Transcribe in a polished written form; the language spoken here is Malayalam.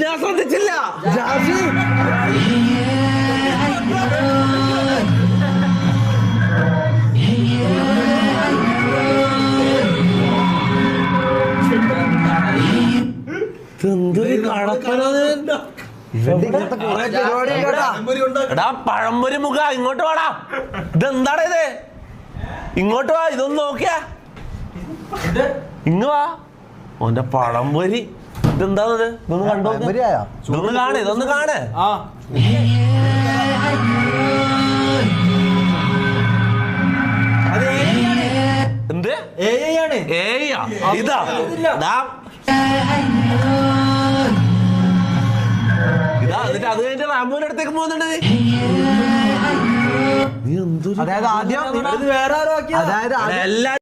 ഞാൻ ശ്രദ്ധിച്ചില്ല. എടാ പഴംപൊരി മുഖ ഇങ്ങോട്ട് വാടാ. ഇതെന്താടാ ഇത്? ഇങ്ങോട്ട് വാ, ഇതൊന്ന് നോക്കിയാ. ഇങ്ങ് വാ. ഓന്റെ പഴംപൊരി ഇതെന്താണത്? ഇതൊന്ന് കണ്ടോ, ഇതൊന്ന് കാണ്, ഇതൊന്ന് കാണ്. എന്ത് ഇതാ ഇതാ എന്നിട്ട് അത് കഴിഞ്ഞ റാംബോന്റെ അടുത്തേക്ക് പോകുന്നുണ്ട്. നീ എന്തൊരു, അതായത് ആദ്യം വേറെ ആരോ, അതായത് എല്ലാ